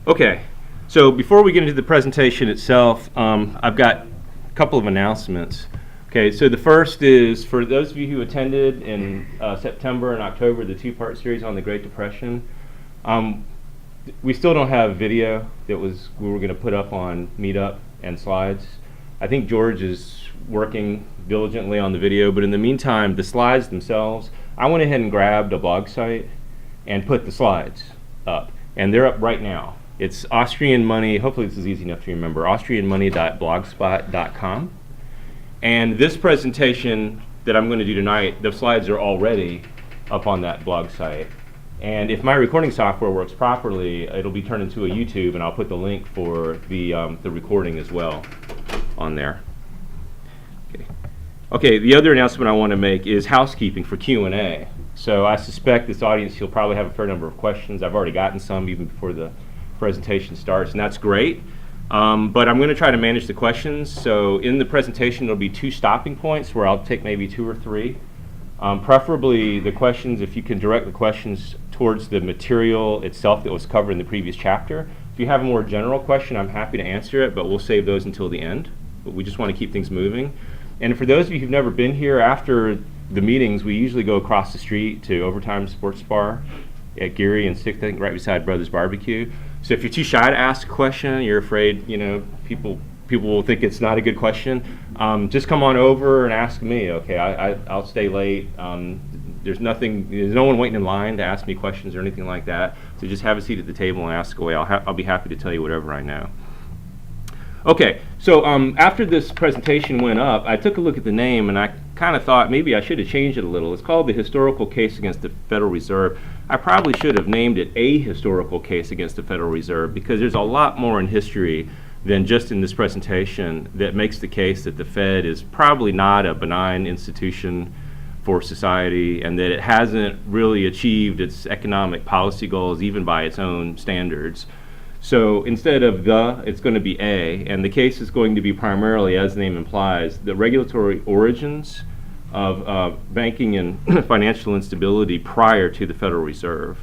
Okay, so before we get into the presentation itself, I've got a couple of announcements. Okay, so the first is for those of you who attended in September and October, the two-part series on the Great Depression. We still don't have video that we were going to put up on Meetup and slides. I think George is working diligently on the video, but in the meantime, the slides themselves, I went ahead and grabbed a blog site and put the slides up, and they're up right now. It's Austrian Money, hopefully this is easy enough to remember, austrianmoney.blogspot.com. And this presentation that I'm going to do tonight, the slides are already up on that blog site. And if my recording software works properly, it'll be turned into a YouTube, and I'll put the link for the recording as well on there. Okay, the other announcement I want to make is housekeeping for Q&A. So I suspect this audience, you'll probably have a fair number of questions. I've already gotten some even before the presentation starts, and that's great. But I'm going to try to manage the questions. So in the presentation, there'll be 2 stopping points where I'll take maybe 2 or 3. Preferably the questions, if you can direct the questions towards the material itself that was covered in the previous chapter. If you have a more general question, I'm happy to answer it, but we'll save those until the end. But we just want to keep things moving. And for those of you who've never been here, after the meetings, we usually go across the street to Overtime Sports Bar at Geary and 6th, I think right beside Brothers Barbecue. So if you're too shy to ask a question, you're afraid, people will think it's not a good question, just come on over and ask me, okay? I'll stay late. There's no one waiting in line to ask me questions or anything like that. So just have a seat at the table and ask away. I'll be happy to tell you whatever I know. Okay, so after this presentation went up, I took a look at the name and I kind of thought maybe I should have changed it a little. It's called the Historical Case Against the Federal Reserve. I probably should have named it A Historical Case Against the Federal Reserve, because there's a lot more in history than just in this presentation that makes the case that the Fed is probably not a benign institution for society, and that it hasn't really achieved its economic policy goals even by its own standards. So instead of it's going to be A, and the case is going to be primarily, as the name implies, the regulatory origins of banking and financial instability prior to the Federal Reserve.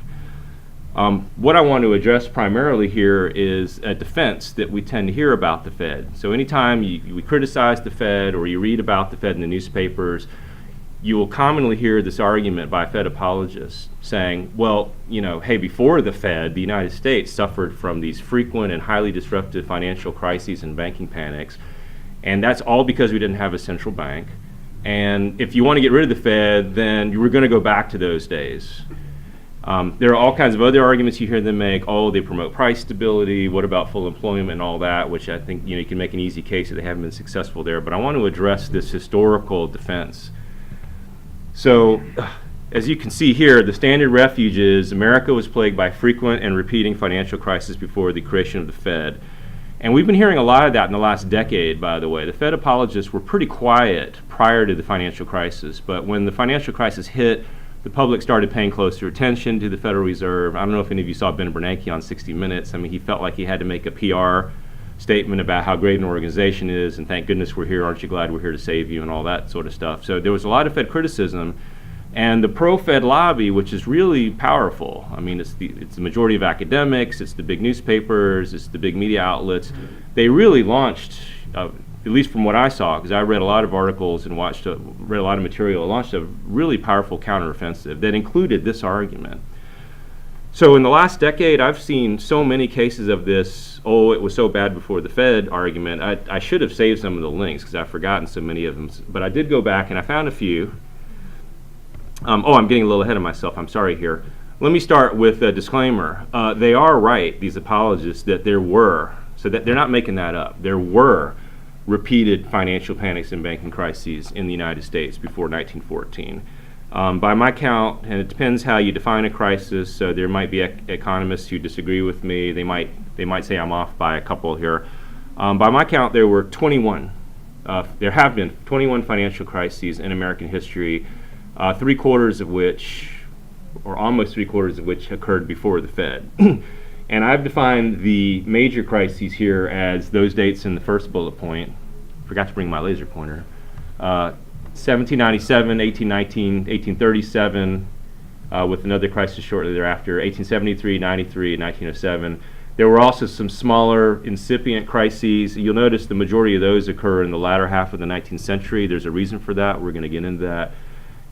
What I want to address primarily here is a defense that we tend to hear about the Fed. So anytime we criticize the Fed or you read about the Fed in the newspapers, you will commonly hear this argument by Fed apologists saying, well, hey, before the Fed, the United States suffered from these frequent and highly disruptive financial crises and banking panics, and that's all because we didn't have a central bank. And if you want to get rid of the Fed, then you were going to go back to those days. There are all kinds of other arguments you hear them make. Oh, they promote price stability. What about full employment and all that, which I think you can make an easy case that they haven't been successful there. But I want to address this historical defense. So, as you can see here, the standard refuge is America was plagued by frequent and repeating financial crises before the creation of the Fed. And we've been hearing a lot of that in the last decade, by the way. The Fed apologists were pretty quiet prior to the financial crisis, but when the financial crisis hit, the public started paying closer attention to the Federal Reserve. I don't know if any of you saw Ben Bernanke on 60 Minutes. I mean, he felt like he had to make a PR statement about how great an organization is, and thank goodness we're here, aren't you glad we're here to save you, and all that sort of stuff. So there was a lot of Fed criticism, and the pro-Fed lobby, which is really powerful. I mean, it's the majority of academics, it's the big newspapers, it's the big media outlets. They really launched, at least from what I saw, because I read a lot of articles and read a lot of material, launched a really powerful counteroffensive that included this argument. So in the last decade, I've seen so many cases of this, oh, it was so bad before the Fed argument. I should have saved some of the links because I've forgotten so many of them. But I did go back and I found a few. I'm getting a little ahead of myself. I'm sorry here. Let me start with a disclaimer. They are right, these apologists, that there were, so that they're not making that up, there were repeated financial panics and banking crises in the United States before 1914. By my count, and it depends how you define a crisis, so there might be economists who disagree with me. They might say I'm off by a couple here. By my count, there were 21. There have been 21 financial crises in American history, 3/4 of which, or almost 3/4 of which, occurred before the Fed. And I've defined the major crises here as those dates in the first bullet point. Forgot to bring my laser pointer. 1797, 1819, 1837, with another crisis shortly thereafter, 1873, 93, and 1907. There were also some smaller incipient crises. You'll notice the majority of those occur in the latter half of the 19th century. There's a reason for that. We're going to get into that.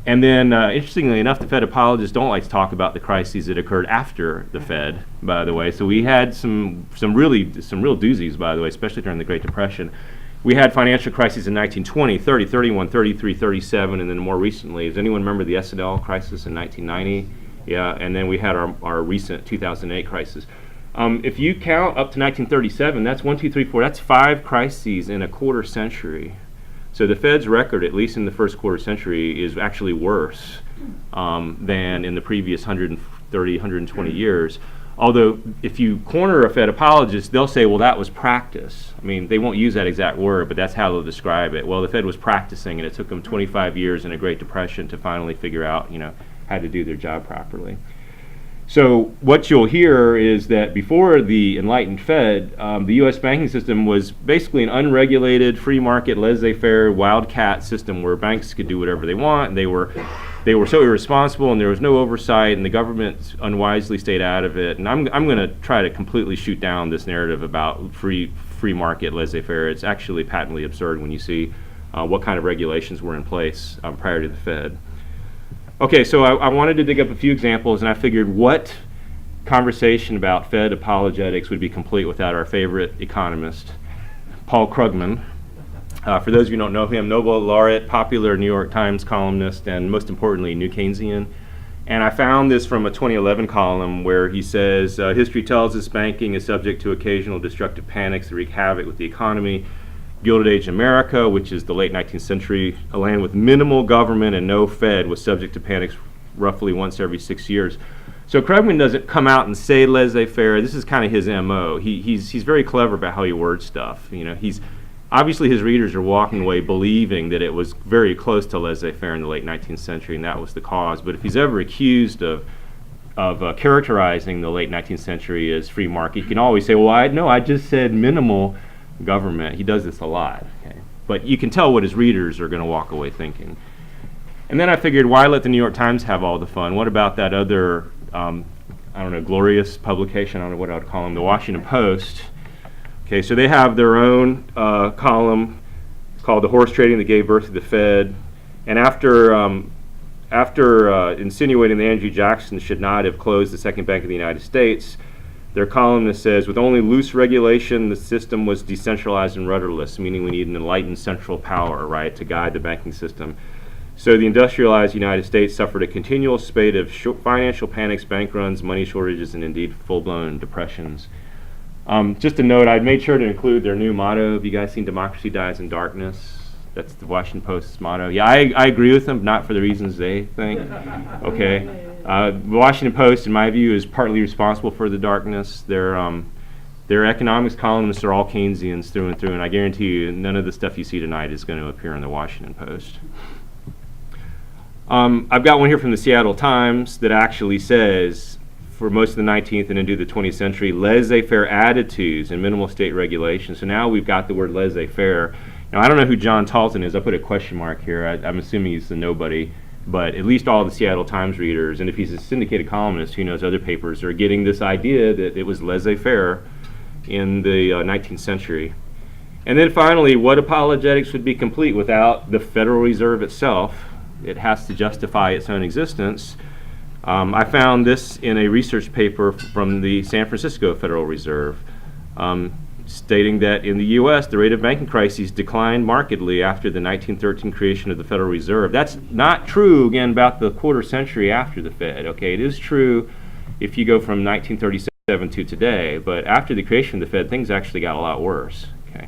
And then, interestingly enough, the Fed apologists don't like to talk about the crises that occurred after the Fed, by the way. So we had some real doozies, by the way, especially during the Great Depression. We had financial crises in 1920, 30, 31, 33, 37, and then more recently, does anyone remember the S&L crisis in 1990? Yeah, and then we had our recent 2008 crisis. If you count up to 1937, that's 1, 2, 3, 4, that's 5 crises in a quarter century. So the Fed's record, at least in the first quarter century, is actually worse than in the previous 130, 120 years. Although, if you corner a Fed apologist, they'll say, well, that was practice. I mean, they won't use that exact word, but that's how they'll describe it. Well, the Fed was practicing, and it took them 25 years in a Great Depression to finally figure out, how to do their job properly. So what you'll hear is that before the enlightened Fed, the U.S. banking system was basically an unregulated, free market, laissez-faire, wildcat system where banks could do whatever they want. And they were so irresponsible, and there was no oversight, and the government unwisely stayed out of it. And I'm going to try to completely shoot down this narrative about free market, laissez-faire. It's actually patently absurd when you see what kind of regulations were in place prior to the Fed. Okay, so I wanted to dig up a few examples, and I figured what conversation about Fed apologetics would be complete without our favorite economist, Paul Krugman. For those of you who don't know him, Nobel laureate, popular New York Times columnist, and most importantly, New Keynesian. And I found this from a 2011 column where he says, history tells us banking is subject to occasional destructive panics that wreak havoc with the economy. Gilded Age America, which is the late 19th century, a land with minimal government and no Fed, was subject to panics roughly once every 6 years. So Krugman doesn't come out and say laissez-faire. This is kind of his MO. He's very clever about how he words stuff. He's obviously his readers are walking away believing that it was very close to laissez-faire in the late 19th century, and that was the cause. But if he's ever accused of characterizing the late 19th century as free market, he can always say, well, I just said minimal government. He does this a lot. Okay? But you can tell what his readers are going to walk away thinking. And then I figured, why let the New York Times have all the fun? What about that other, glorious publication, I don't know what I would call them, the Washington Post. Okay, so they have their own column called The Horse Trading That Gave Birth to the Fed. And after insinuating that Andrew Jackson should not have closed the second bank of the United States, their columnist says, with only loose regulation, the system was decentralized and rudderless, meaning we need an enlightened central power, right, to guide the banking system. So the industrialized United States suffered a continual spate of financial panics, bank runs, money shortages, and indeed full-blown depressions. Just a note, I'd made sure to include their new motto. Have you guys seen Democracy Dies in Darkness? That's the Washington Post's motto. Yeah, I agree with them, not for the reasons they think. Okay. The Washington Post, in my view, is partly responsible for the darkness. Their economics columnists are all Keynesians through and through, and I guarantee you none of the stuff you see tonight is going to appear in the Washington Post. I've got one here from the Seattle Times that actually says, for most of the 19th and into the 20th century, laissez-faire attitudes and minimal state regulation. So now we've got the word laissez-faire. Now, I don't know who John Talton is. I put a question mark here. I'm assuming he's the nobody. But at least all the Seattle Times readers, and if he's a syndicated columnist who knows other papers, are getting this idea that it was laissez-faire in the 19th century. And then finally, what apologetics would be complete without the Federal Reserve itself? It has to justify its own existence. I found this in a research paper from the San Francisco Federal Reserve, stating that in the U.S., the rate of banking crises declined markedly after the 1913 creation of the Federal Reserve. That's not true, again, about the quarter century after the Fed. Okay, it is true if you go from 1937 to today, but after the creation of the Fed, things actually got a lot worse. Okay.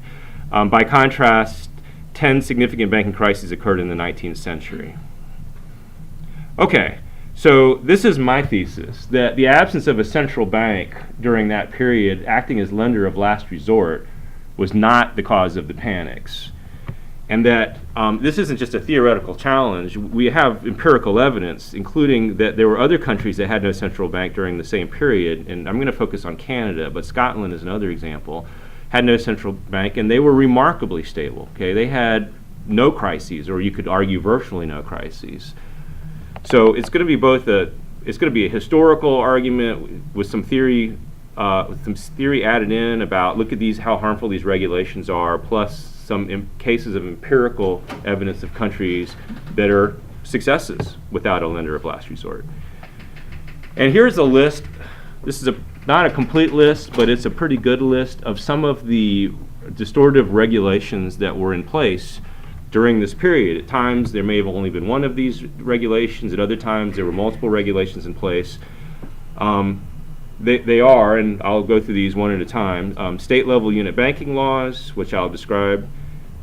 By contrast, 10 significant banking crises occurred in the 19th century. Okay. So this is my thesis, that the absence of a central bank during that period acting as lender of last resort was not the cause of the panics. And that this isn't just a theoretical challenge. We have empirical evidence, including that there were other countries that had no central bank during the same period, and I'm going to focus on Canada, but Scotland is another example, had no central bank, and they were remarkably stable. Okay, they had no crises, or you could argue virtually no crises. So it's going to be a historical argument with some theory with some theory added in about look at these, how harmful these regulations are, plus some cases of empirical evidence of countries that are successes without a lender of last resort. And here's a list. This is not a complete list, but it's a pretty good list of some of the distortive regulations that were in place during this period. At times, there may have only been one of these regulations. At other times, there were multiple regulations in place. They are, and I'll go through these one at a time, state-level unit banking laws, which I'll describe,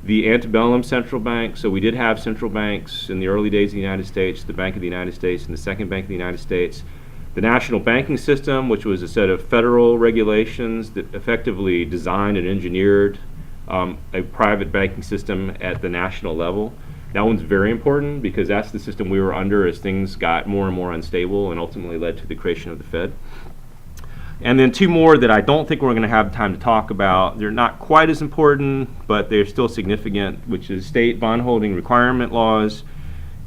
the antebellum central bank. So we did have central banks in the early days of the United States, the Bank of the United States and the Second Bank of the United States. The national banking system, which was a set of federal regulations that effectively designed and engineered a private banking system at the national level. That one's very important because that's the system we were under as things got more and more unstable and ultimately led to the creation of the Fed. And then two more that I don't think we're going to have time to talk about. They're not quite as important, but they're still significant, which is state bondholding requirement laws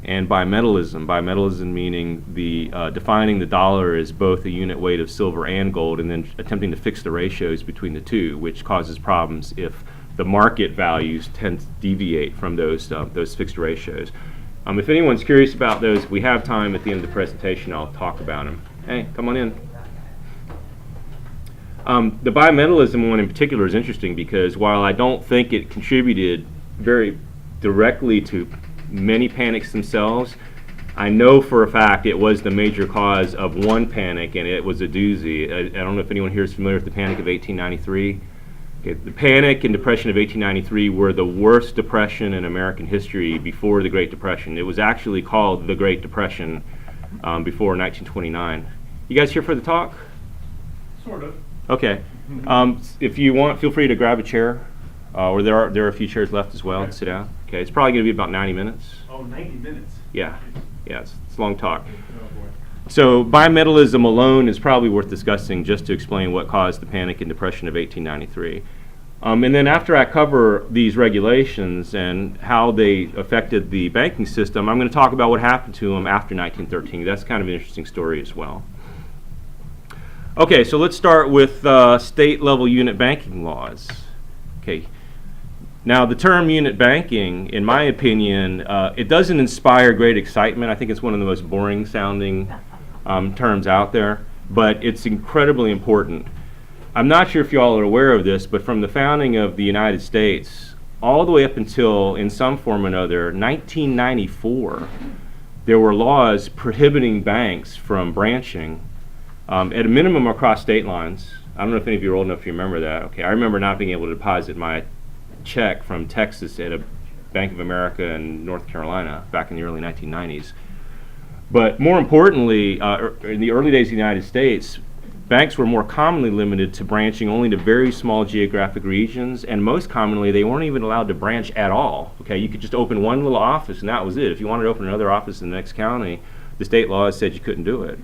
and bimetallism. Bimetallism meaning the defining the dollar as both a unit weight of silver and gold, and then attempting to fix the ratios between the two, which causes problems if the market values tend to deviate from those fixed ratios. If anyone's curious about those, if we have time at the end of the presentation, I'll talk about them. Hey, come on in. The bimetallism one in particular is interesting because while I don't think it contributed very directly to many panics themselves, I know for a fact it was the major cause of one panic, and it was a doozy. I don't know if anyone here is familiar with the Panic of 1893. Okay, the Panic and Depression of 1893 were the worst depression in American history before the Great Depression. It was actually called the Great Depression before 1929. You guys here for the talk? Sort of. Okay. If you want, feel free to grab a chair, or there are a few chairs left as well. Okay. Sit down. Okay, it's probably going to be about 90 minutes. Oh, 90 minutes. Yeah, it's a long talk. Oh, boy. So bimetallism alone is probably worth discussing just to explain what caused the Panic and Depression of 1893. And then after I cover these regulations and how they affected the banking system, I'm going to talk about what happened to them after 1913. That's kind of an interesting story as well. Okay, so let's start with state-level unit banking laws. Okay. Now, the term unit banking, in my opinion, it doesn't inspire great excitement. I think it's one of the most boring-sounding terms out there, but it's incredibly important. I'm not sure if you all are aware of this, but from the founding of the United States, all the way up until, in some form or another, 1994, there were laws prohibiting banks from branching at a minimum across state lines. I don't know if any of you are old enough to remember that. Okay, I remember not being able to deposit my check from Texas at a Bank of America in North Carolina back in the early 1990s. But more importantly, in the early days of the United States, banks were more commonly limited to branching only to very small geographic regions, and most commonly they weren't even allowed to branch at all. Okay, you could just open one little office and that was it. If you wanted to open another office in the next county, the state laws said you couldn't do it.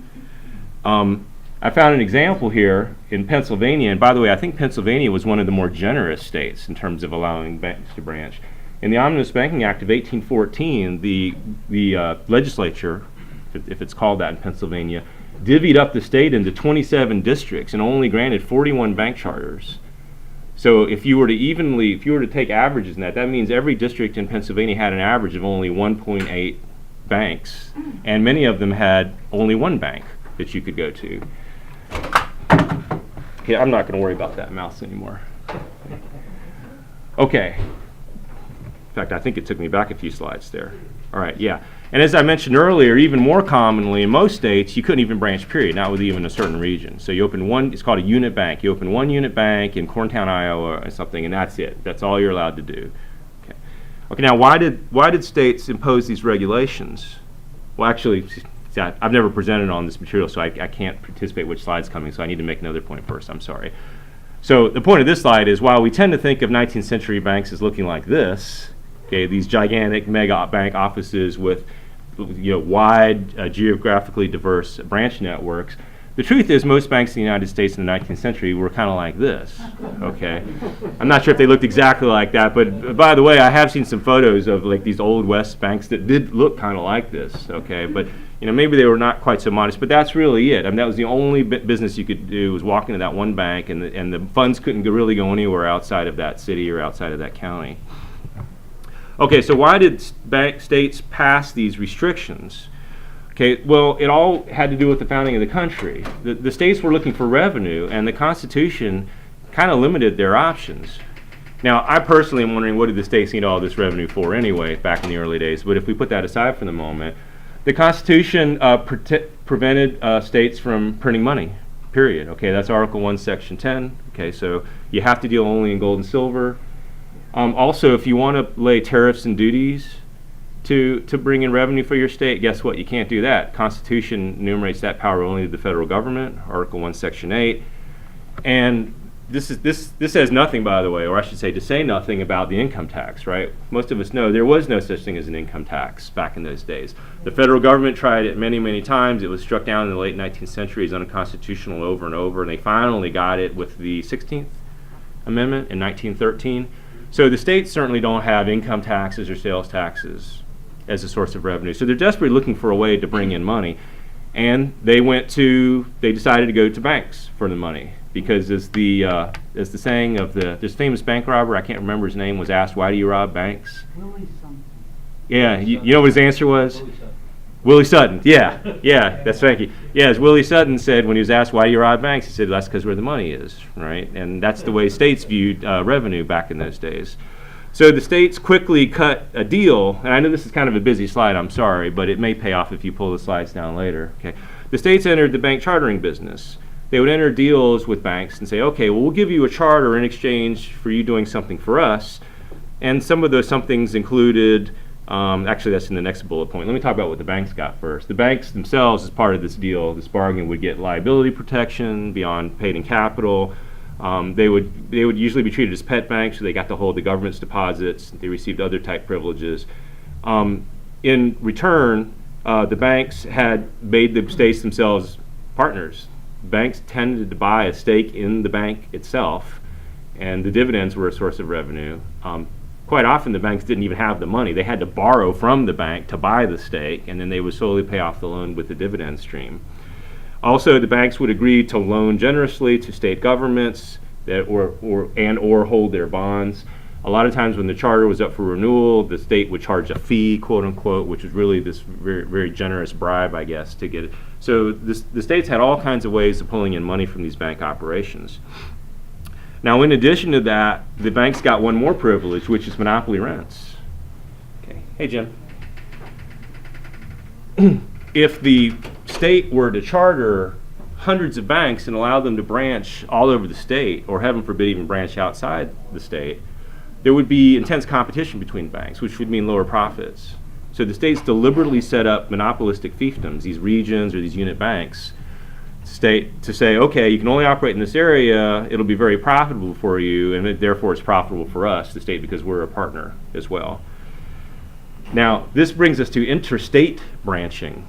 I found an example here in Pennsylvania, and by the way, I think Pennsylvania was one of the more generous states in terms of allowing banks to branch. In the Omnibus Banking Act of 1814, the legislature, if it's called that in Pennsylvania, divvied up the state into 27 districts and only granted 41 bank charters. So if you were to take averages in that means every district in Pennsylvania had an average of only 1.8 banks, and many of them had only one bank that you could go to. Yeah, I'm not going to worry about that mouse anymore. Okay. In fact, I think it took me back a few slides there. All right, yeah. And as I mentioned earlier, even more commonly in most states, you couldn't even branch, period, not with even a certain region. So you open one, it's called a unit bank. You open one unit bank in Corntown, Iowa or something, and that's it. That's all you're allowed to do. Okay, now why did states impose these regulations? Well, actually, I've never presented on this material, so I can't participate which slide's coming, so I need to make another point first. I'm sorry. So the point of this slide is while we tend to think of 19th century banks as looking like this, okay, these gigantic mega bank offices with wide, geographically diverse branch networks, the truth is most banks in the United States in the 19th century were kind of like this, okay? I'm not sure if they looked exactly like that, but by the way, I have seen some photos of like these old West banks that did look kind of like this, okay? But maybe they were not quite so modest, but that's really it. I mean, that was the only business you could do, was walk into that one bank, and the funds couldn't really go anywhere outside of that city or outside of that county. Okay, so why did states pass these restrictions? Okay, well, it all had to do with the founding of the country. The states were looking for revenue, and the Constitution kind of limited their options. Now, I personally am wondering, what did the states need all this revenue for anyway, back in the early days? But if we put that aside for the moment, the Constitution prevented states from printing money, period. Okay, that's Article 1, Section 10. Okay, so you have to deal only in gold and silver. Also, if you want to lay tariffs and duties to bring in revenue for your state, guess what? You can't do that. Constitution enumerates that power only to the federal government, Article 1, Section 8. And this says nothing, by the way, or I should say to say nothing about the income tax, right? Most of us know there was no such thing as an income tax back in those days. The federal government tried it many, many times. It was struck down in the late 19th century as unconstitutional over and over, and they finally got it with the 16th Amendment in 1913. So the states certainly don't have income taxes or sales taxes as a source of revenue. So they're desperately looking for a way to bring in money. And they decided to go to banks for the money. Because as the saying of this famous bank robber, I can't remember his name, was asked, "Why do you rob banks?" Willie something. Yeah, you know what his answer was? Willie Sutton. Yeah, that's thank you. Yeah, as Willie Sutton said when he was asked, "Why do you rob banks?" he said, "That's because where the money is," right? And that's the way states viewed revenue back in those days. So the states quickly cut a deal, and I know this is kind of a busy slide, I'm sorry, but it may pay off if you pull the slides down later. Okay, the states entered the bank chartering business. They would enter deals with banks and say, okay, well, we'll give you a charter in exchange for you doing something for us. And some of those somethings included, actually that's in the next bullet point. Let me talk about what the banks got first. The banks themselves, as part of this deal, this bargain, would get liability protection beyond paid-in capital. They would usually be treated as pet banks, so they got to hold the government's deposits. They received other type privileges. In return, the banks had made the states themselves partners. Banks tended to buy a stake in the bank itself, and the dividends were a source of revenue. Quite often the banks didn't even have the money. They had to borrow from the bank to buy the stake, and then they would slowly pay off the loan with the dividend stream. Also, the banks would agree to loan generously to state governments or hold their bonds. A lot of times when the charter was up for renewal, the state would charge a fee, quote unquote, which was really this very, very generous bribe, I guess, to get it. So the states had all kinds of ways of pulling in money from these bank operations. Now, in addition to that, the banks got one more privilege, which is monopoly rents. Okay. Hey, Jim. If the state were to charter hundreds of banks and allow them to branch all over the state, or heaven forbid even branch outside the state, there would be intense competition between banks, which would mean lower profits. So the states deliberately set up monopolistic fiefdoms, these regions or these unit banks, to say, okay, you can only operate in this area, it'll be very profitable for you, and therefore it's profitable for us, the state, because we're a partner as well. Now, this brings us to interstate branching.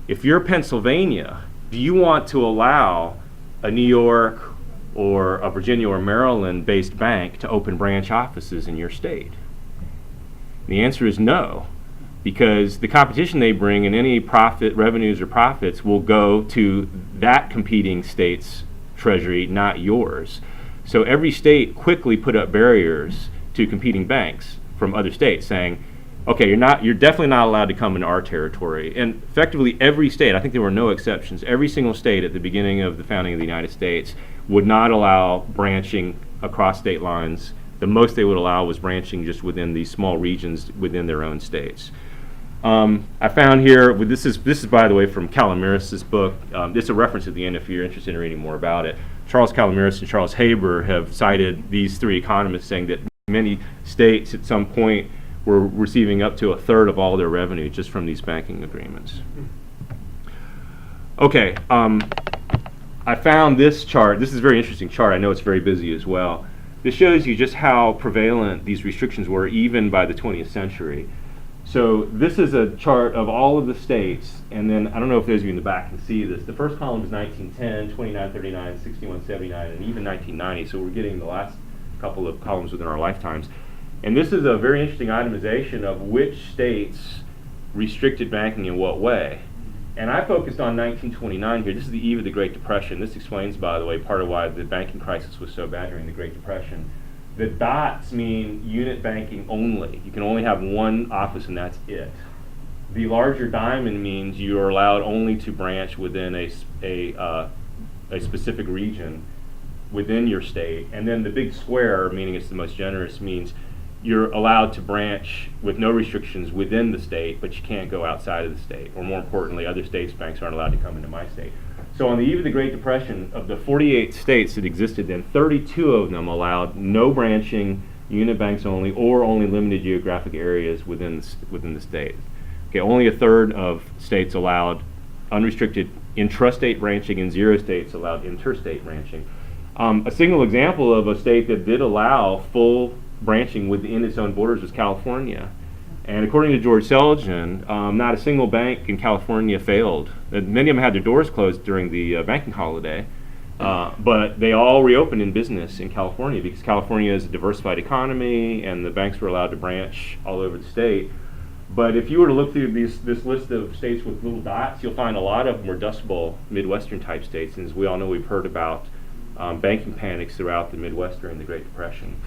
If you're Pennsylvania, do you want to allow a New York or a Virginia or Maryland-based bank to open branch offices in your state? The answer is no, because the competition they bring and any revenues or profits will go to that competing state's treasury, not yours. So every state quickly put up barriers to competing banks from other states, saying, okay, you're definitely not allowed to come into our territory. And effectively every state, I think there were no exceptions, every single state at the beginning of the founding of the United States would not allow branching across state lines. The most they would allow was branching just within these small regions within their own states. I found here, this is by the way from Calamiris' book. It's a reference at the end if you're interested in reading more about it. Charles Calamiris and Charles Haber have cited these three economists saying that many states at some point were receiving up to a third of all their revenue just from these banking agreements. Okay, I found this chart. This is a very interesting chart. I know it's very busy as well. This shows you just how prevalent these restrictions were even by the 20th century. So this is a chart of all of the states, and then I don't know if those of you in the back can see this. The first column is 1910, 2939, 6179, and even 1990. So we're getting the last couple of columns within our lifetimes. And this is a very interesting itemization of which states restricted banking in what way. And I focused on 1929 here. This is the eve of the Great Depression. This explains, by the way, part of why the banking crisis was so bad during the Great Depression. The dots mean unit banking only. You can only have one office and that's it. The larger diamond means you are allowed only to branch within a specific region within your state. And then the big square, meaning it's the most generous, means you're allowed to branch with no restrictions within the state, but you can't go outside of the state. Or more importantly, other states' banks aren't allowed to come into my state. So on the eve of the Great Depression, of the 48 states that existed then, 32 of them allowed no branching, unit banks only, or only limited geographic areas within the state. Okay, only a third of states allowed unrestricted intrastate branching, and 0 states allowed interstate branching. A single example of a state that did allow full branching within its own borders was California. And according to George Selgin, not a single bank in California failed. Many of them had their doors closed during the banking holiday, but they all reopened in business in California because California is a diversified economy and the banks were allowed to branch all over the state. But if you were to look through this list of states with little dots, you'll find a lot of them were Dust Bowl Midwestern type states. And as we all know, we've heard about banking panics throughout the Midwest during the Great Depression.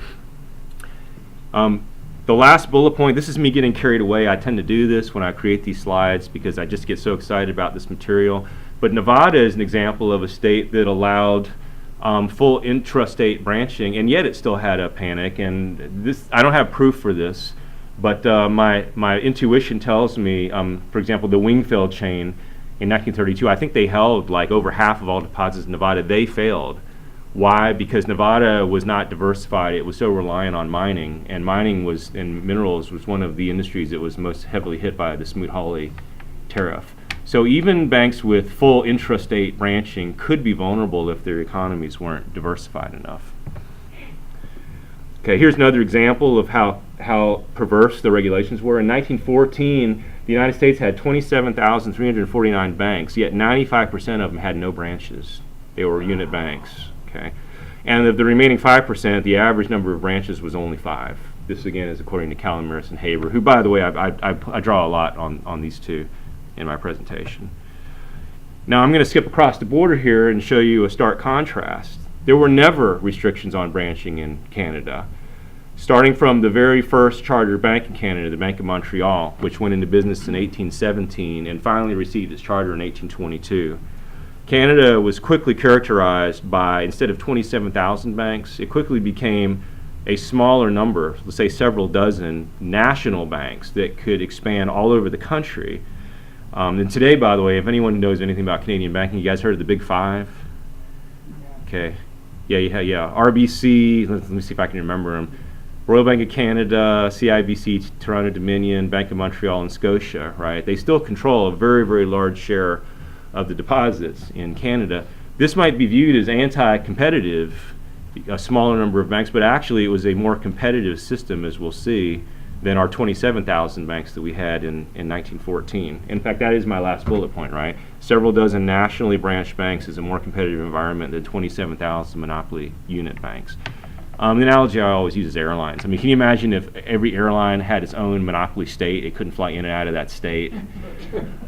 The last bullet point, this is me getting carried away. I tend to do this when I create these slides because I just get so excited about this material. But Nevada is an example of a state that allowed full intrastate branching, and yet it still had a panic. And this, I don't have proof for this, but my intuition tells me, for example, the Wingfield chain in 1932, I think they held like over half of all deposits in Nevada. They failed. Why? Because Nevada was not diversified. It was so reliant on mining, and mining was, and minerals was one of the industries that was most heavily hit by the Smoot-Hawley tariff. So even banks with full intrastate branching could be vulnerable if their economies weren't diversified enough. Okay, here's another example of how perverse the regulations were. In 1914, the United States had 27,349 banks, yet 95% of them had no branches. They were unit banks. Okay, and of the remaining 5%, the average number of branches was only 5. This again is according to Calamirus and Haber, who, by the way, I draw a lot on these two in my presentation. Now I'm going to skip across the border here and show you a stark contrast. There were never restrictions on branching in Canada. Starting from the very first charter bank in Canada, the Bank of Montreal, which went into business in 1817 and finally received its charter in 1822. Canada was quickly characterized by, instead of 27,000 banks, it quickly became a smaller number, let's say several dozen, national banks that could expand all over the country. And today, by the way, if anyone knows anything about Canadian banking, you guys heard of the Big Five? Okay. Yeah. RBC, let me see if I can remember them. Royal Bank of Canada, CIBC, Toronto Dominion, Bank of Montreal, and Scotia, right? They still control a very, very large share of the deposits in Canada. This might be viewed as anti-competitive, a smaller number of banks, but actually it was a more competitive system, as we'll see, than our 27,000 banks that we had in 1914. In fact, that is my last bullet point, right? Several dozen nationally branched banks is a more competitive environment than 27,000 monopoly unit banks. The analogy I always use is airlines. I mean, can you imagine if every airline had its own monopoly state? It couldn't fly in and out of that state.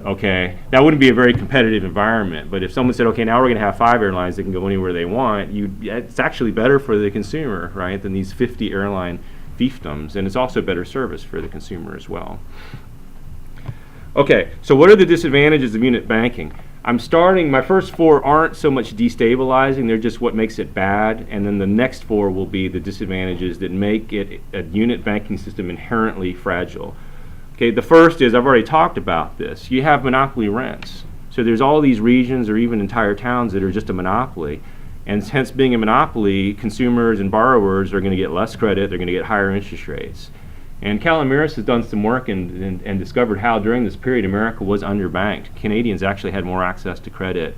Okay, that wouldn't be a very competitive environment. But if someone said, okay, now we're going to have 5 airlines that can go anywhere they want, it's actually better for the consumer, right, than these 50 airline fiefdoms. And it's also better service for the consumer as well. Okay, so what are the disadvantages of unit banking? I'm starting, my first 4 aren't so much destabilizing, they're just what makes it bad, and then the next 4 will be the disadvantages that make it a unit banking system inherently fragile. Okay, the first is, I've already talked about this, you have monopoly rents. So there's all these regions or even entire towns that are just a monopoly, and hence being a monopoly, consumers and borrowers are going to get less credit, they're going to get higher interest rates. And Calamirus has done some work and discovered how during this period America was underbanked. Canadians actually had more access to credit,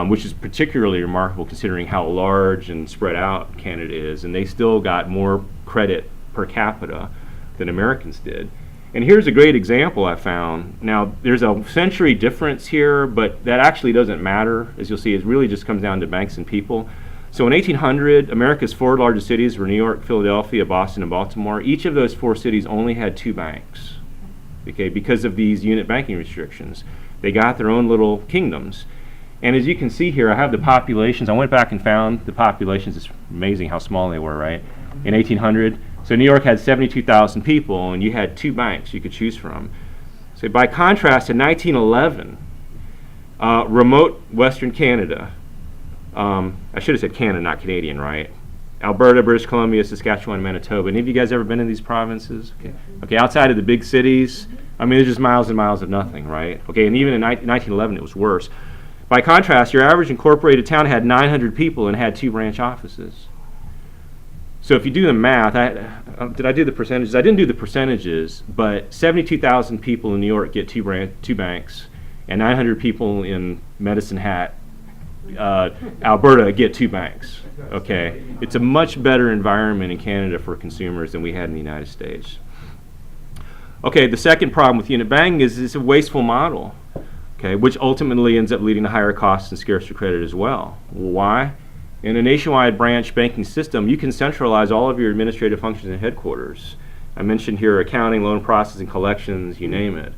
which is particularly remarkable considering how large and spread out Canada is. And they still got more credit per capita than Americans did. And here's a great example I found. Now, there's a century difference here, but that actually doesn't matter. As you'll see, it really just comes down to banks and people. So in 1800, America's 4 largest cities were New York, Philadelphia, Boston, and Baltimore. Each of those 4 cities only had 2 banks, okay, because of these unit banking restrictions. They got their own little kingdoms. And as you can see here, I have the populations. I went back and found the populations. It's amazing how small they were, right? In 1800, so New York had 72,000 people, and you had 2 banks you could choose from. So by contrast, in 1911, remote Western Canada, I should have said Canada, not Canadian, right? Alberta, British Columbia, Saskatchewan, Manitoba. Any of you guys ever been in these provinces? Okay. Okay, outside of the big cities, I mean, there's just miles and miles of nothing, right? Okay, and even in 1911, it was worse. By contrast, your average incorporated town had 900 people and had 2 branch offices. So if you do the math, did I do the percentages? I didn't do the percentages, but 72,000 people in New York get 2 banks, and 900 people in Medicine Hat, Alberta, get 2 banks. Okay, it's a much better environment in Canada for consumers than we had in the United States. Okay, the second problem with unit banking is it's a wasteful model. Okay, which ultimately ends up leading to higher costs and scarcer credit as well. Why? In a nationwide branch banking system, you can centralize all of your administrative functions in headquarters. I mentioned here accounting, loan processing, collections, you name it.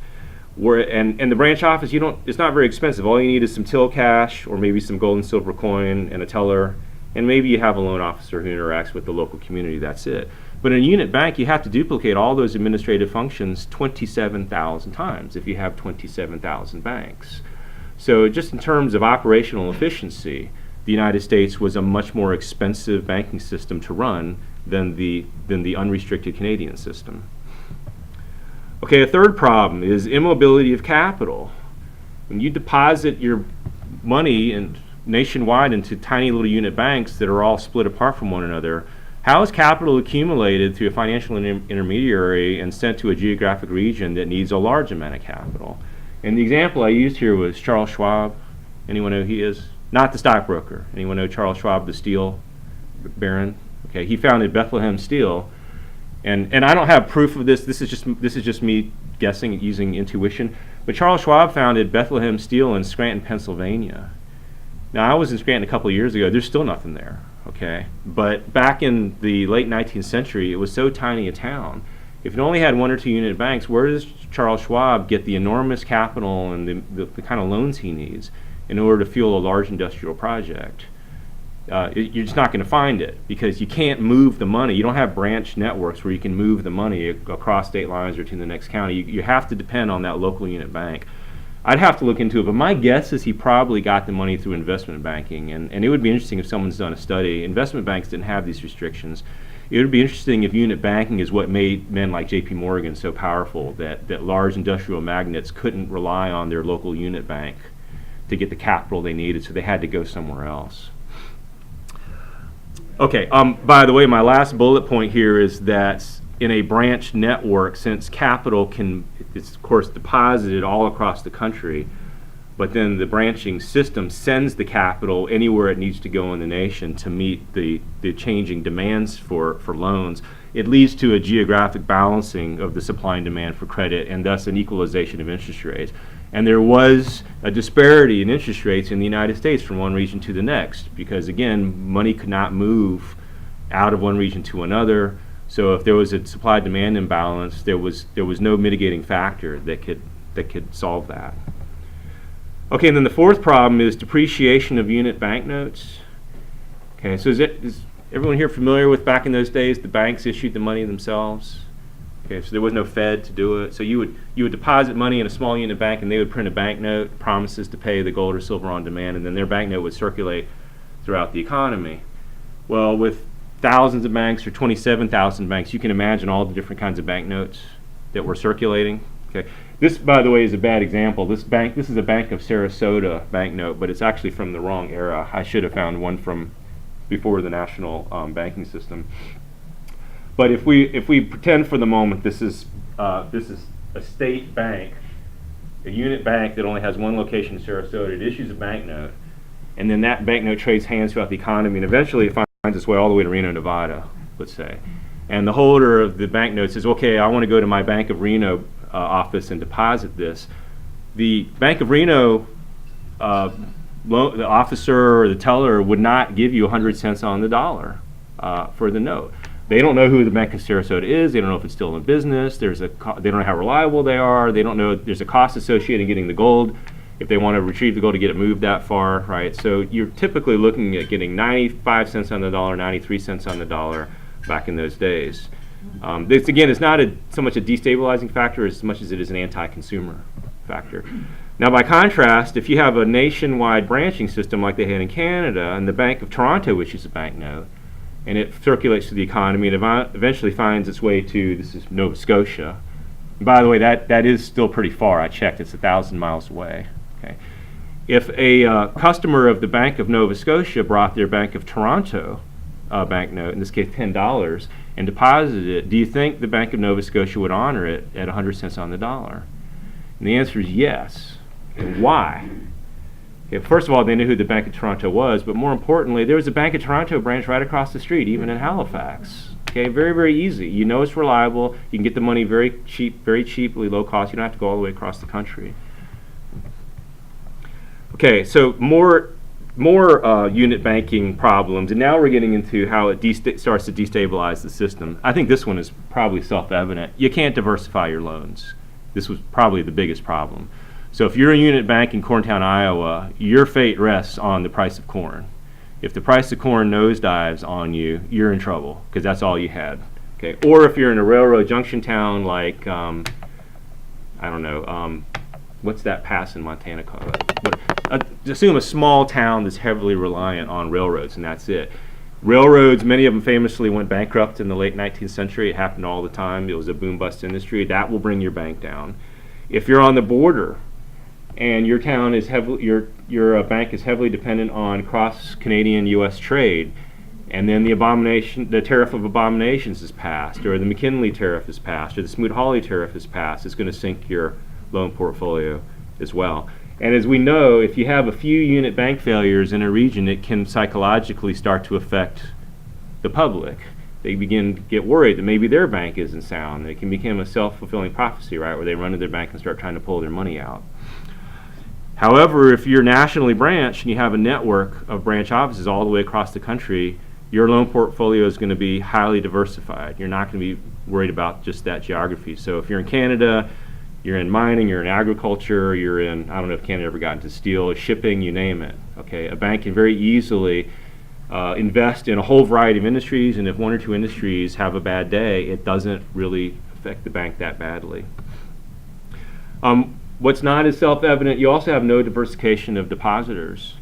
And the branch office, it's not very expensive. All you need is some till cash or maybe some gold and silver coin and a teller, and maybe you have a loan officer who interacts with the local community. That's it. But in a unit bank, you have to duplicate all those administrative functions 27,000 times if you have 27,000 banks. So just in terms of operational efficiency, the United States was a much more expensive banking system to run than the unrestricted Canadian system. Okay, a third problem is immobility of capital. When you deposit your money nationwide into tiny little unit banks that are all split apart from one another, how is capital accumulated through a financial intermediary and sent to a geographic region that needs a large amount of capital? And the example I used here was Charles Schwab. Anyone know who he is? Not the stockbroker. Anyone know Charles Schwab, the steel baron? Okay, he founded Bethlehem Steel, and I don't have proof of this. This is just me guessing using intuition. But Charles Schwab founded Bethlehem Steel in Scranton, Pennsylvania. Now I was in Scranton a couple of years ago. There's still nothing there. Okay, but back in the late 19th century, it was so tiny a town. If it only had 1 or 2 unit banks, where does Charles Schwab get the enormous capital and the kind of loans he needs in order to fuel a large industrial project? You're just not going to find it because you can't move the money. You don't have branch networks where you can move the money across state lines or to the next county. You have to depend on that local unit bank. I'd have to look into it, but my guess is he probably got the money through investment banking, and it would be interesting if someone's done a study. Investment banks didn't have these restrictions. It would be interesting if unit banking is what made men like J.P. Morgan so powerful that large industrial magnates couldn't rely on their local unit bank to get the capital they needed, so they had to go somewhere else. Okay, by the way, my last bullet point here is that in a branch network, since capital it's of course deposited all across the country, but then the branching system sends the capital anywhere it needs to go in the nation to meet the changing demands for loans. It leads to a geographic balancing of the supply and demand for credit, and thus an equalization of interest rates. And there was a disparity in interest rates in the United States from one region to the next, because again, money could not move out of one region to another. So if there was a supply-demand imbalance, there was no mitigating factor that could solve that. Okay, and then the fourth problem is depreciation of unit banknotes. Okay, so is everyone here familiar with back in those days the banks issued the money themselves? Okay, so there was no Fed to do it. So you would deposit money in a small unit bank, and they would print a banknote, promises to pay the gold or silver on demand, and then their banknote would circulate throughout the economy. Well, with thousands of banks or 27,000 banks, you can imagine all the different kinds of banknotes that were circulating. Okay, this, by the way, is a bad example. This is a Bank of Sarasota banknote, but it's actually from the wrong era. I should have found one from before the national banking system. But if we pretend for the moment this is a state bank, a unit bank that only has one location in Sarasota, it issues a banknote, and then that banknote trades hands throughout the economy, and eventually it finds its way all the way to Reno, Nevada, let's say. And the holder of the banknote says, okay, I want to go to my Bank of Reno office and deposit this. The Bank of Reno, the officer or the teller would not give you 100 cents on the dollar for the note. They don't know who the Bank of Sarasota is. They don't know if it's still in business. They don't know how reliable they are. They don't know there's a cost associated in getting the gold if they want to retrieve the gold to get it moved that far, right? So you're typically looking at getting 95 cents on the dollar, 93 cents on the dollar back in those days. This, again, is not so much a destabilizing factor as much as it is an anti-consumer factor. Now, by contrast, if you have a nationwide branching system like they had in Canada, and the Bank of Toronto issues a banknote, and it circulates through the economy, and eventually finds its way to, this is Nova Scotia. And by the way, that is still pretty far. I checked, it's 1,000 miles away. Okay. If a customer of the Bank of Nova Scotia brought their Bank of Toronto banknote, in this case $10, and deposited it, do you think the Bank of Nova Scotia would honor it at 100 cents on the dollar? And the answer is yes. And why? Okay, first of all, they knew who the Bank of Toronto was, but more importantly, there was a Bank of Toronto branch right across the street, even in Halifax. Okay, very, very easy. You know it's reliable. You can get the money very cheaply, low cost. You don't have to go all the way across the country. Okay, so more unit banking problems, and now we're getting into how it starts to destabilize the system. I think this one is probably self-evident. You can't diversify your loans. This was probably the biggest problem. So if you're a unit bank in Corntown, Iowa, your fate rests on the price of corn. If the price of corn nosedives on you, you're in trouble because that's all you had. Okay, or if you're in a railroad junction town like I don't know, what's that pass in Montana called? Assume a small town that's heavily reliant on railroads, and that's it. Railroads, many of them famously went bankrupt in the late 19th century. It happened all the time. It was a boom-bust industry. That will bring your bank down. If you're on the border and your town is your bank is heavily dependent on cross-Canadian U.S. trade, and then the tariff of abominations is passed, or the McKinley tariff is passed, or the Smoot-Hawley tariff is passed, it's going to sink your loan portfolio as well. And as we know, if you have a few unit bank failures in a region, it can psychologically start to affect the public. They begin to get worried that maybe their bank isn't sound. It can become a self-fulfilling prophecy, right, where they run to their bank and start trying to pull their money out. However, if you're nationally branched and you have a network of branch offices all the way across the country, your loan portfolio is going to be highly diversified. You're not going to be worried about just that geography. So if you're in Canada, you're in mining, you're in agriculture, you're in, I don't know if Canada ever got into steel, shipping, you name it. Okay, a bank can very easily invest in a whole variety of industries, and if one or two industries have a bad day, it doesn't really affect the bank that badly. What's not as self-evident, you also have no diversification of depositors.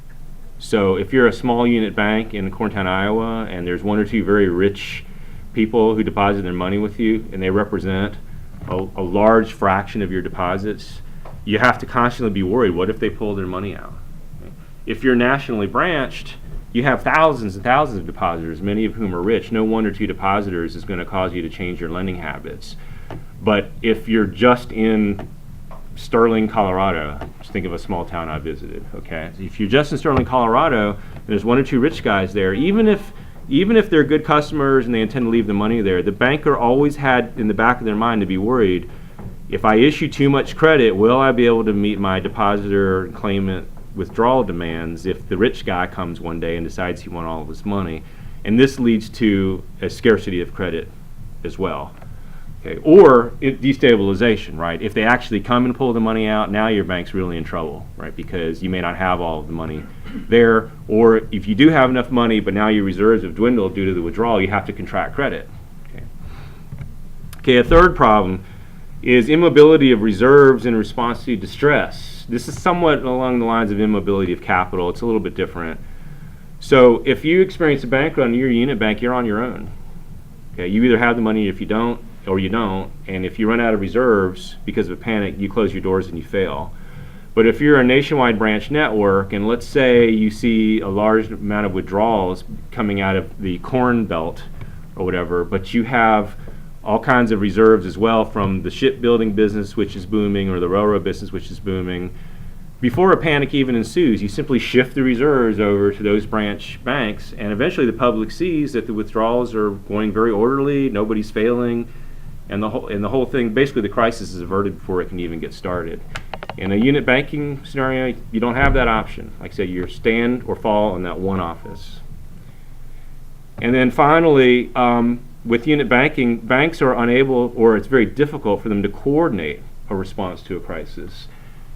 So if you're a small unit bank in Corntown, Iowa, and there's one or two very rich people who deposit their money with you, and they represent a large fraction of your deposits, you have to constantly be worried, what if they pull their money out? If you're nationally branched, you have thousands and thousands of depositors, many of whom are rich. No one or two depositors is going to cause you to change your lending habits. But if you're just in Sterling, Colorado, just think of a small town I visited, okay? If you're just in Sterling, Colorado, and there's one or two rich guys there, even if they're good customers and they intend to leave the money there, the banker always had in the back of their mind to be worried, if I issue too much credit, will I be able to meet my depositor and claimant withdrawal demands if the rich guy comes one day and decides he wants all of his money? And this leads to a scarcity of credit as well. Okay. Or destabilization, right? If they actually come and pull the money out, now your bank's really in trouble, right? Because you may not have all of the money there, or if you do have enough money, but now your reserves have dwindled due to the withdrawal, you have to contract credit. Okay, a third problem is immobility of reserves in response to distress. This is somewhat along the lines of immobility of capital. It's a little bit different. So if you experience a bank run in your unit bank, you're on your own. Okay, you either have the money if you don't, or you don't, and if you run out of reserves because of a panic, you close your doors and you fail. But if you're a nationwide branch network, and let's say you see a large amount of withdrawals coming out of the corn belt or whatever, but you have all kinds of reserves as well from the shipbuilding business, which is booming, or the railroad business, which is booming, before a panic even ensues, you simply shift the reserves over to those branch banks, and eventually the public sees that the withdrawals are going very orderly, nobody's failing, and the whole thing, basically the crisis is averted before it can even get started. In a unit banking scenario, you don't have that option. Like I said, you're stand or fall in that one office. And then finally, with unit banking, banks are unable, or it's very difficult for them to coordinate a response to a crisis.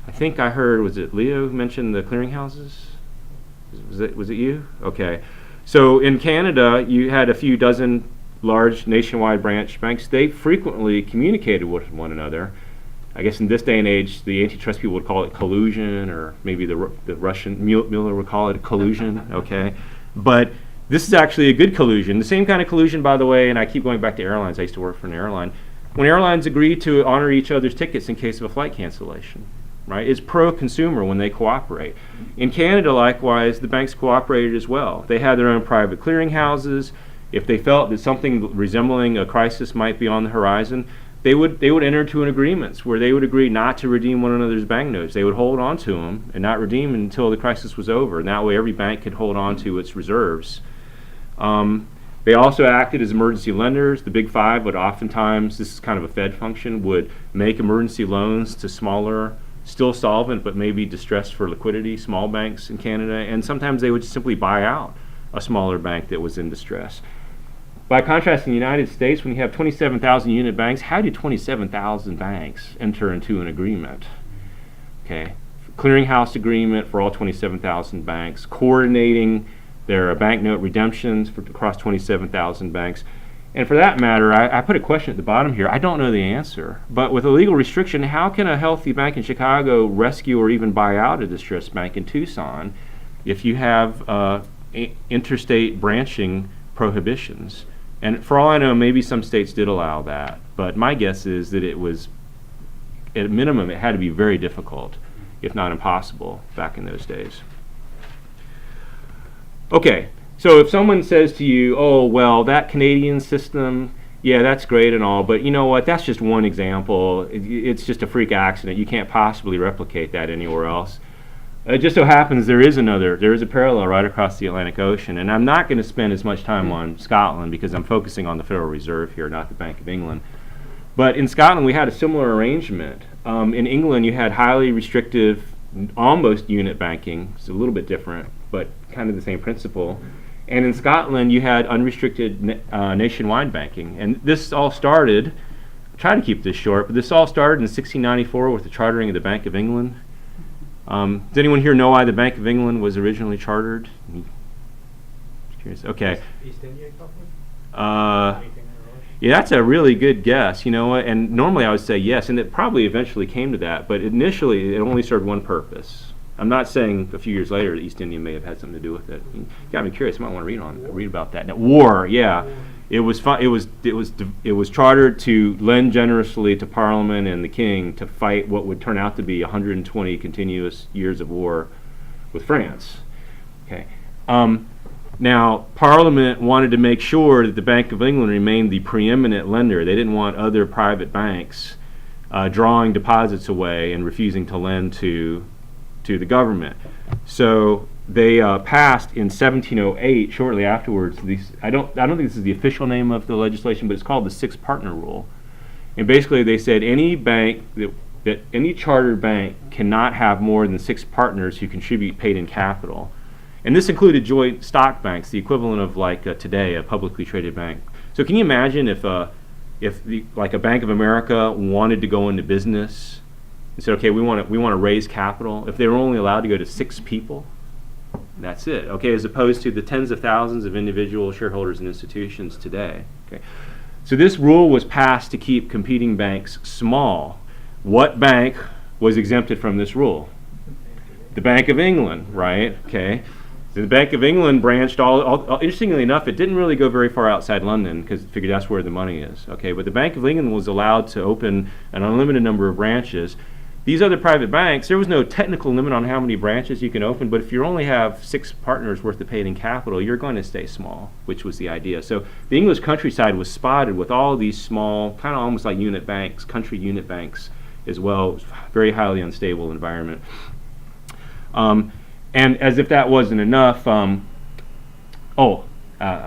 I think I heard, was it Leo who mentioned the clearinghouses? Was it you? Okay. So in Canada, you had a few dozen large nationwide branch banks. They frequently communicated with one another. I guess in this day and age, the antitrust people would call it collusion, or maybe the Russian Mueller would call it collusion. Okay, but this is actually a good collusion. The same kind of collusion, by the way, and I keep going back to airlines. I used to work for an airline. When airlines agree to honor each other's tickets in case of a flight cancellation, right? It's pro-consumer when they cooperate. In Canada, likewise, the banks cooperated as well. They had their own private clearinghouses. If they felt that something resembling a crisis might be on the horizon, they would enter into an agreements where they would agree not to redeem one another's banknotes. They would hold on to them and not redeem until the crisis was over. And that way every bank could hold on to its reserves. They also acted as emergency lenders. The Big Five would oftentimes, this is kind of a Fed function, would make emergency loans to smaller, still solvent but maybe distressed for liquidity, small banks in Canada. And sometimes they would simply buy out a smaller bank that was in distress. By contrast, in the United States, when you have 27,000 unit banks, how do 27,000 banks enter into an agreement? Okay, clearinghouse agreement for all 27,000 banks, coordinating their banknote redemptions across 27,000 banks. And for that matter, I put a question at the bottom here. I don't know the answer, but with a legal restriction, how can a healthy bank in Chicago rescue or even buy out a distressed bank in Tucson if you have interstate branching prohibitions? And for all I know, maybe some states did allow that, but my guess is that it was, at a minimum, it had to be very difficult, if not impossible, back in those days. Okay, so if someone says to you, oh, well, that Canadian system, yeah, that's great and all, but you know what, that's just one example. It's just a freak accident. You can't possibly replicate that anywhere else. It just so happens there is a parallel right across the Atlantic Ocean, and I'm not going to spend as much time on Scotland because I'm focusing on the Federal Reserve here, not the Bank of England. But in Scotland, we had a similar arrangement. In England, you had highly restrictive, almost unit banking. It's a little bit different, but kind of the same principle. And in Scotland, you had unrestricted nationwide banking. And this all started, I'll try to keep this short, but this all started in 1694 with the chartering of the Bank of England. Does anyone here know why the Bank of England was originally chartered? Curious. Okay. East India Company? Yeah, that's a really good guess. You know what? And normally I would say yes, and it probably eventually came to that. But initially, it only served one purpose. I'm not saying a few years later the East India may have had something to do with it. You got me curious. I might want to read about that. Now, war, yeah. It was chartered to lend generously to Parliament and the King to fight what would turn out to be 120 continuous years of war with France. Okay. Now, Parliament wanted to make sure that the Bank of England remained the preeminent lender. They didn't want other private banks drawing deposits away and refusing to lend to the government. So they passed in 1708, shortly afterwards. I don't think this is the official name of the legislation, but it's called the six-partner rule. And basically, they said any bank that any chartered bank cannot have more than 6 partners who contribute paid-in capital. And this included joint stock banks, the equivalent of like today a publicly traded bank. So can you imagine if like a Bank of America wanted to go into business and said, okay, we want to raise capital, if they were only allowed to go to 6 people? That's it, okay, as opposed to the tens of thousands of individual shareholders and institutions today. Okay, so this rule was passed to keep competing banks small. What bank was exempted from this rule? The Bank of England, right? Okay, the Bank of England branched all interestingly enough, it didn't really go very far outside London because it figured that's where the money is. Okay, but the Bank of England was allowed to open an unlimited number of branches. These other private banks, there was no technical limit on how many branches you can open, but if you only have 6 partners worth of paid-in capital, you're going to stay small, which was the idea. So the English countryside was spotted with all these small, kind of almost like unit banks, country unit banks as well. It was a very highly unstable environment. And as if that wasn't enough, I'm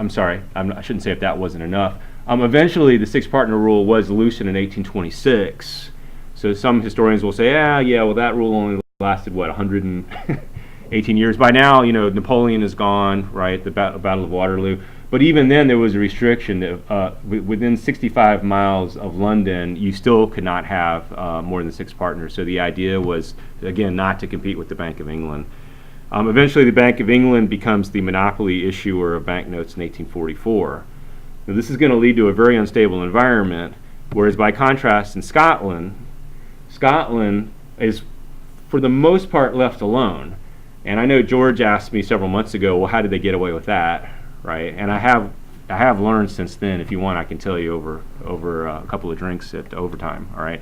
sorry, I shouldn't say if that wasn't enough. Eventually, the 6-partner rule was loosened in 1826. So some historians will say, well, that rule only lasted, 118 years. By now, Napoleon is gone, right, the Battle of Waterloo. But even then, there was a restriction that within 65 miles of London, you still could not have more than 6 partners. So the idea was, again, not to compete with the Bank of England. Eventually, the Bank of England becomes the monopoly issuer of banknotes in 1844. Now, this is going to lead to a very unstable environment, whereas by contrast in Scotland is, for the most part, left alone. And I know George asked me several months ago, well, how did they get away with that? Right, and I have learned since then. If you want, I can tell you over a couple of drinks at overtime. All right,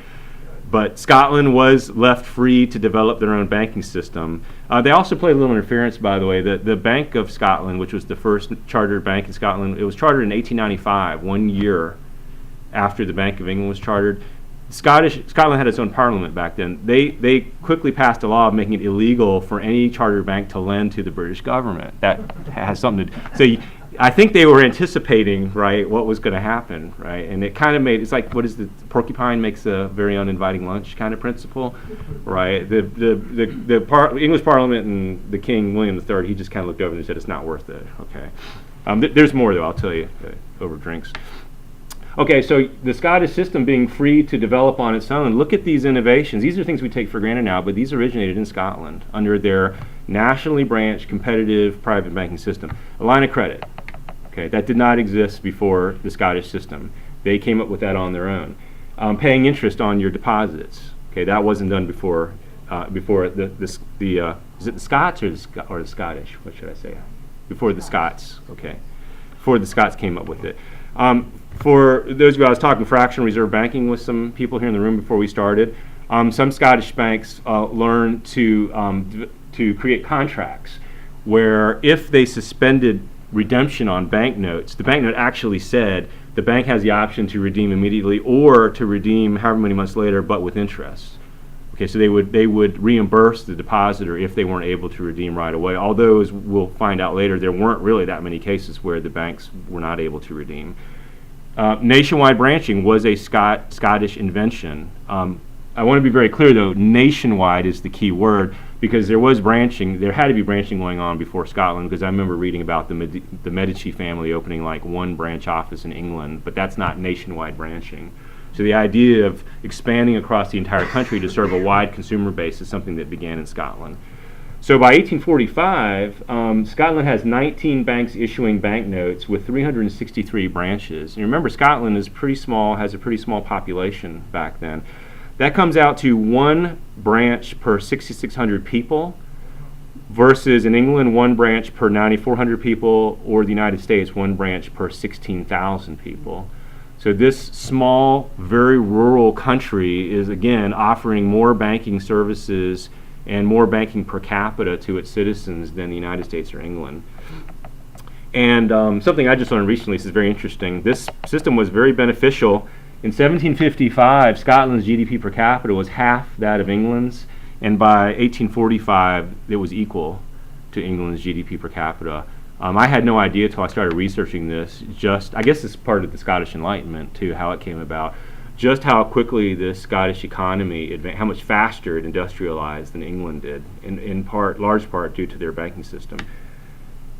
but Scotland was left free to develop their own banking system. They also played a little interference, by the way. The Bank of Scotland, which was the first chartered bank in Scotland, it was chartered in 1895, 1 year after the Bank of England was chartered. Scotland had its own parliament back then. They quickly passed a law making it illegal for any chartered bank to lend to the British government. That has something to do. So I think they were anticipating, right, what was going to happen, right? And it kind of it's like, what is the porcupine makes a very uninviting lunch kind of principle, right? The English Parliament and the King, William III, he just kind of looked over and said, it's not worth it, okay? There's more, though, I'll tell you, over drinks. Okay, so the Scottish system being free to develop on its own, look at these innovations. These are things we take for granted now, but these originated in Scotland under their nationally branched competitive private banking system. A line of credit, okay, that did not exist before the Scottish system. They came up with that on their own. Paying interest on your deposits, okay, that wasn't done before is it the Scots or the Scottish? What should I say? Before the Scots, okay. Before the Scots came up with it. For those of you, I was talking fractional reserve banking with some people here in the room before we started. Some Scottish banks learned to create contracts where if they suspended redemption on banknotes, the banknote actually said the bank has the option to redeem immediately or to redeem however many months later, but with interest. Okay, so they would reimburse the depositor if they weren't able to redeem right away. Although, as we'll find out later, there weren't really that many cases where the banks were not able to redeem. Nationwide branching was a Scottish invention. I want to be very clear, though, nationwide is the key word, because there had to be branching going on before Scotland, because I remember reading about the Medici family opening like one branch office in England, but that's not nationwide branching. So the idea of expanding across the entire country to serve a wide consumer base is something that began in Scotland. So by 1845, Scotland has 19 banks issuing banknotes with 363 branches. And remember, Scotland is pretty small, has a pretty small population back then. That comes out to 1 branch per 6,600 people, versus in England, 1 branch per 9,400 people, or the United States, 1 branch per 16,000 people. So this small, very rural country is, again, offering more banking services and more banking per capita to its citizens than the United States or England. And something I just learned recently, this is very interesting. This system was very beneficial. In 1755, Scotland's GDP per capita was half that of England's, and by 1845, it was equal to England's GDP per capita. I had no idea until I started researching this, I guess it's part of the Scottish Enlightenment too, how it came about, just how quickly the Scottish economy, how much faster it industrialized than England did, large part due to their banking system.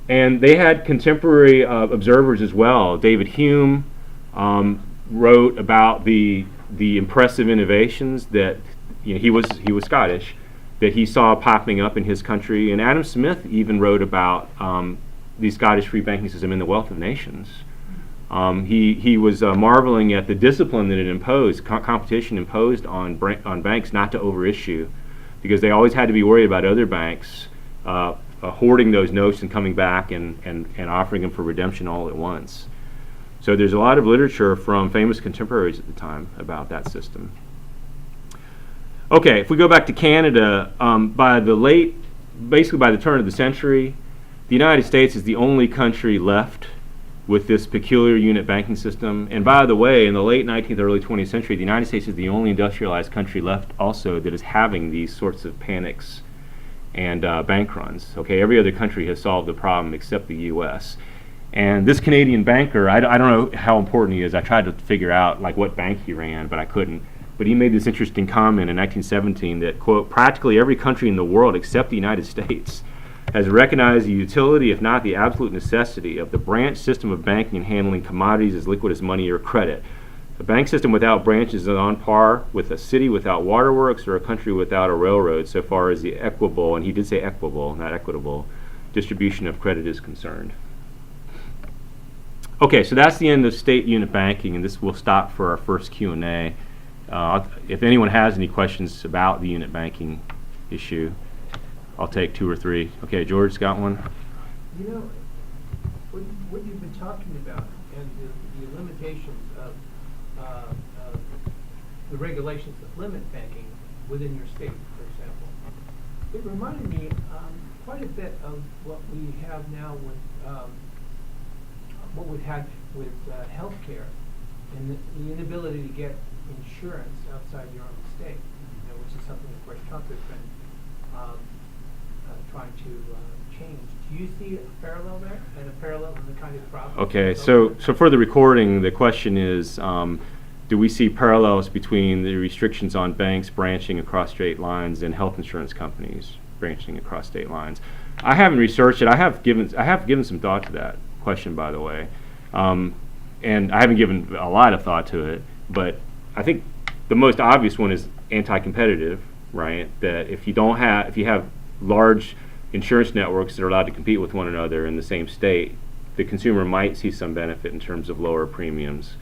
And they had contemporary observers as well. David Hume wrote about the impressive innovations that, he was Scottish, that he saw popping up in his country. And Adam Smith even wrote about the Scottish free banking system in The Wealth of Nations. He was marveling at the discipline that it imposed, competition imposed on banks not to overissue, because they always had to be worried about other banks hoarding those notes and coming back and offering them for redemption all at once. So there's a lot of literature from famous contemporaries at the time about that system. Okay, if we go back to Canada, basically by the turn of the century, the United States is the only country left with this peculiar unit banking system. And by the way, in the late 19th, early 20th century, the United States is the only industrialized country left also that is having these sorts of panics and bank runs. Okay, every other country has solved the problem except the U.S. And this Canadian banker, I don't know how important he is. I tried to figure out like what bank he ran, but I couldn't. But he made this interesting comment in 1917 that, quote, practically every country in the world except the United States has recognized the utility, if not the absolute necessity, of the branch system of banking and handling commodities as liquid as money or credit. A bank system without branches is on par with a city without waterworks or a country without a railroad so far as the equitable, and he did say equitable, not equitable, distribution of credit is concerned. Okay, so that's the end of state unit banking, and this will stop for our first Q&A. If anyone has any questions about the unit banking issue, I'll take 2 or 3. Okay, George's got one. You know, what you've been talking about and the limitations of the regulations that limit banking within your state, for example, it reminded me quite a bit of what we have now with what we had with healthcare and the inability to get insurance outside your own state, which is something that, of course, Trump has been trying to change. Do you see a parallel there and a parallel in the kind of problem? Okay, so for the recording, the question is, do we see parallels between the restrictions on banks branching across state lines and health insurance companies branching across state lines? I haven't researched it. I have given some thought to that question, by the way, and I haven't given a lot of thought to it. But I think the most obvious one is anti-competitive, right? That if you have large insurance networks that are allowed to compete with one another in the same state, the consumer might see some benefit in terms of lower premiums.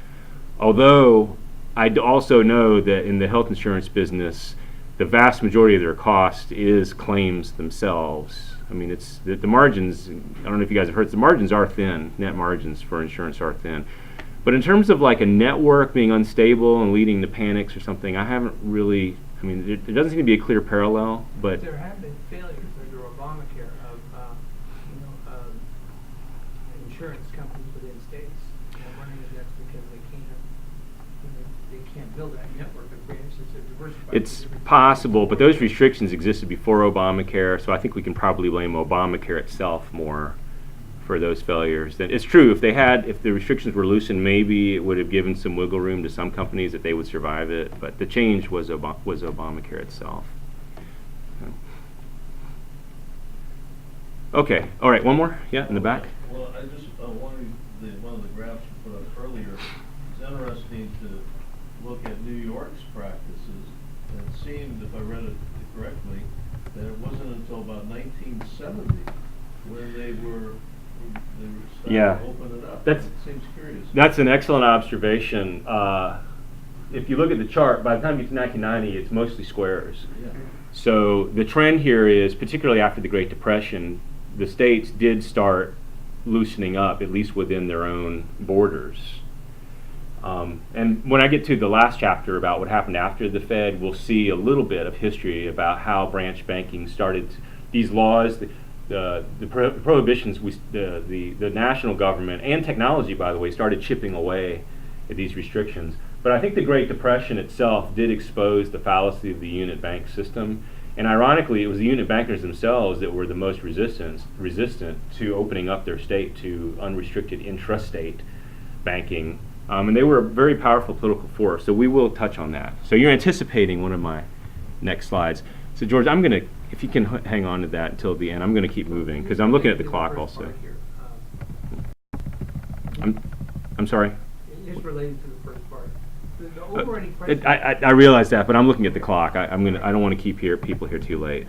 Although I also know that in the health insurance business, the vast majority of their cost is claims themselves. I mean, it's the margins, I don't know if you guys have heard, the margins are thin, net margins for insurance are thin. But in terms of like a network being unstable and leading to panics or something, I haven't really, I mean, there doesn't seem to be a clear parallel, but there have been failures under Obamacare of insurance companies within states. And I'm wondering if that's because they can't build that network of branches that diversify. it's possible. But those restrictions existed before Obamacare, so I think we can probably blame Obamacare itself more for those failures. Then it's true, if the restrictions were loosened, maybe it would have given some wiggle room to some companies that they would survive it. But the change was Obamacare itself. Okay, all right, one more? Yeah, in the back? Well, I just wanted one of the graphs you put up earlier. It's interesting to look at New York's practices, and it seemed, if I read it correctly, that it wasn't until about 1970 when they were starting to open it up. It seems curious. That's an excellent observation. If you look at the chart, by the time you get to 1990, it's mostly squares. Yeah. So the trend here is, particularly after the Great Depression, the states did start loosening up, at least within their own borders. And when I get to the last chapter about what happened after the Fed, we'll see a little bit of history about how branch banking started. These laws, the prohibitions, the national government and technology, by the way, started chipping away at these restrictions. But I think the Great Depression itself did expose the fallacy of the unit bank system. And ironically, it was the unit bankers themselves that were the most resistant to opening up their state to unrestricted intrastate banking. And they were a very powerful political force. So we will touch on that. So you're anticipating one of my next slides. So George, I'm going to, if you can hang on to that until the end, I'm going to keep moving because I'm looking at the clock also. I'm sorry? It is related to the first part. The overriding question. I realize that, but I'm looking at the clock. I don't want to keep people here too late.